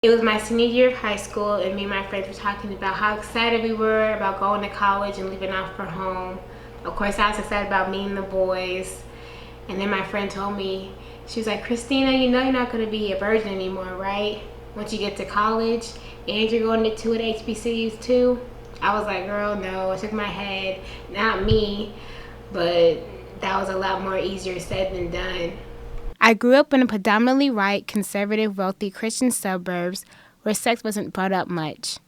It was my senior year of high school, and me and my friends were talking about how excited we were about going to college and leaving off for home. Of course, I was excited about meeting the boys. And then my friend told me, she was like, Christina, you know you're not going to be a virgin anymore, right? Once you get to college, and you're going to 2 at HBCUs too. I was like, girl, no. I shook my head. Not me. But that was a lot more easier said than done. I grew up in a predominantly white, conservative, wealthy Christian suburbs where sex wasn't brought up much.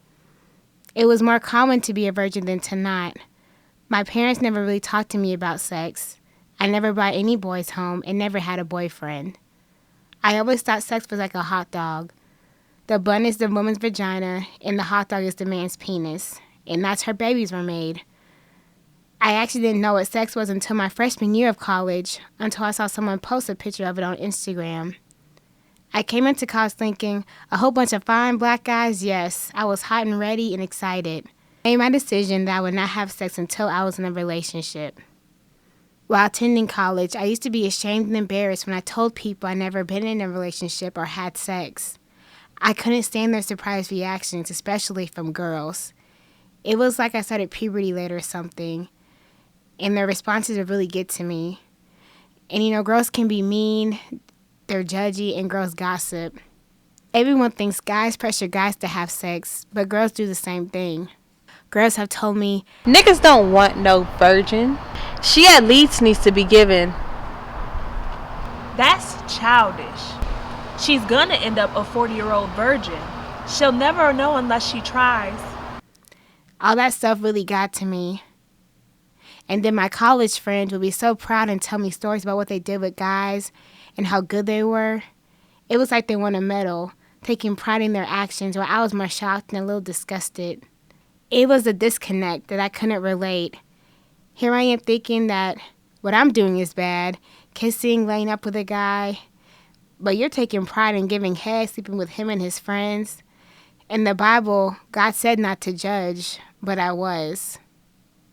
It was more common to be a virgin than to not. My parents never really talked to me about sex. I never brought any boys home and never had a boyfriend. I always thought sex was like a hot dog. The bun is the woman's vagina and the hot dog is the man's penis. And that's how babies were made. I actually didn't know what sex was until my freshman year of college, until I saw someone post a picture of it on Instagram. I came into college thinking, a whole bunch of fine black guys, yes. I was hot and ready and excited. I made my decision that I would not have sex until I was in a relationship. While attending college, I used to be ashamed and embarrassed when I told people I'd never been in a relationship or had sex. I couldn't stand their surprised reactions, especially from girls. It was like I started puberty late or something. And their responses would really get to me. And girls can be mean, they're judgy, and girls gossip. Everyone thinks guys pressure guys to have sex, but girls do the same thing. Girls have told me, niggas don't want no virgin. She at least needs to be given. That's childish. She's gonna end up a 40-year-old virgin. She'll never know unless she tries. All that stuff really got to me. And then my college friends would be so proud and tell me stories about what they did with guys and how good they were. It was like they won a medal, taking pride in their actions, while I was more shocked and a little disgusted. It was a disconnect that I couldn't relate. Here I am thinking that what I'm doing is bad, kissing, laying up with a guy, but you're taking pride in giving head, sleeping with him and his friends. In the Bible, God said not to judge, but I was.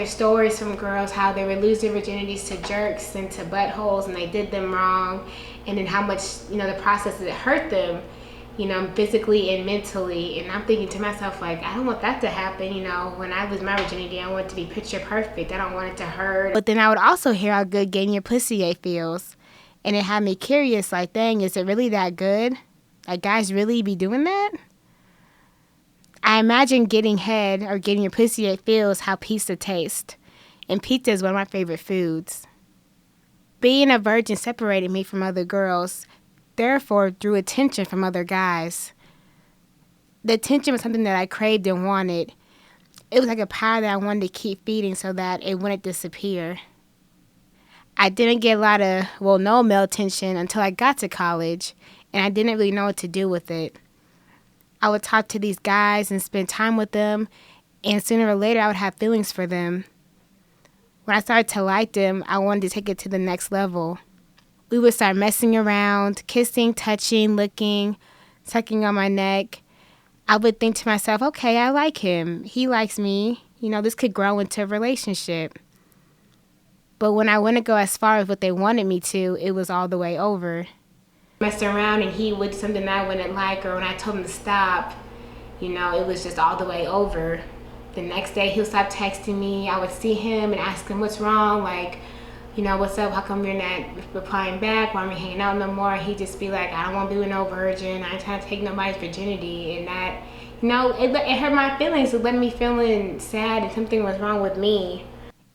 There's stories from girls how they would lose their virginities to jerks and to buttholes and they did them wrong, and then how much the process that hurt them physically and mentally. And I'm thinking to myself, like, I don't want that to happen. When I lose my virginity, I want it to be picture perfect. I don't want it to hurt. But then I would also hear how good getting your pussy feels, and it had me curious, like, dang, is it really that good? Like, guys really be doing that? I imagine getting head or getting your pussy feels how pizza tastes. And pizza is one of my favorite foods. Being a virgin separated me from other girls, therefore drew attention from other guys. The attention was something that I craved and wanted. It was like a power that I wanted to keep feeding so that it wouldn't disappear. I didn't get a lot of, no male attention until I got to college, and I didn't really know what to do with it. I would talk to these guys and spend time with them, and sooner or later I would have feelings for them. When I started to like them, I wanted to take it to the next level. We would start messing around, kissing, touching, licking, sucking on my neck. I would think to myself, okay, I like him. He likes me. This could grow into a relationship. But when I went to go as far as what they wanted me to, it was all the way over. Messing around and he would do something that I wouldn't like, or when I told him to stop, it was just all the way over. The next day he'll stop texting me. I would see him and ask him what's wrong, like, what's up, how come you're not replying back, why aren't we hanging out no more? He'd just be like, I don't want to be with no virgin, I ain't trying to take nobody's virginity. And that, it hurt my feelings. It left me feeling sad and something was wrong with me.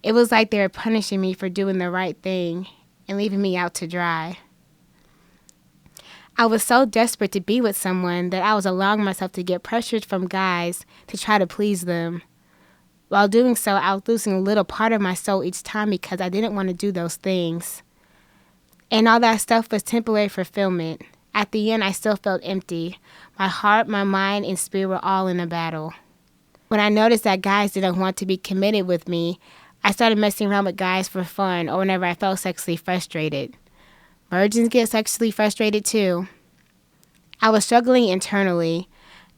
It was like they were punishing me for doing the right thing and leaving me out to dry. I was so desperate to be with someone that I was allowing myself to get pressured from guys to try to please them. While doing so, I was losing a little part of my soul each time because I didn't want to do those things. And all that stuff was temporary fulfillment. At the end, I still felt empty. My heart, my mind, and spirit were all in a battle. When I noticed that guys didn't want to be committed with me, I started messing around with guys for fun or whenever I felt sexually frustrated. Virgins get sexually frustrated too. I was struggling internally.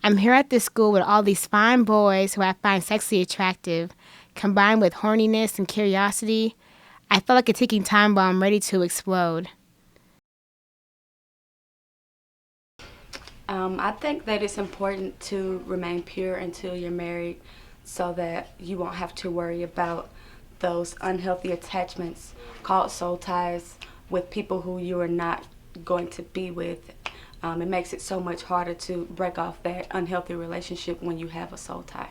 I'm here at this school with all these fine boys who I find sexually attractive, combined with horniness and curiosity. I felt like a ticking time bomb ready to explode. I think that it's important to remain pure until you're married so that you won't have to worry about those unhealthy attachments called soul ties with people who you are not going to be with. It makes it so much harder to break off that unhealthy relationship when you have a soul tie.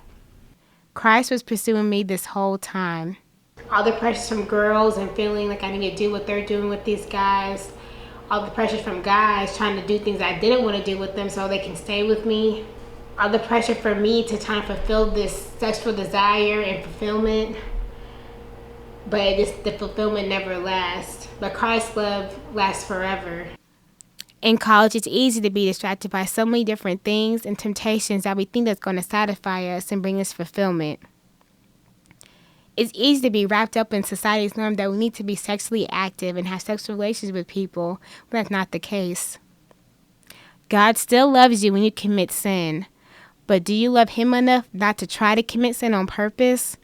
Christ was pursuing me this whole time. All the pressures from girls and feeling like I need to do what they're doing with these guys. All the pressures from guys trying to do things I didn't want to do with them so they can stay with me. All the pressure for me to try and fulfill this sexual desire and fulfillment. But the fulfillment never lasts. But Christ's love lasts forever. In college, it's easy to be distracted by so many different things and temptations that we think that's going to satisfy us and bring us fulfillment. It's easy to be wrapped up in society's norm that we need to be sexually active and have sexual relations with people, but that's not the case. God still loves you when you commit sin, but do you love Him enough not to try to commit sin on purpose?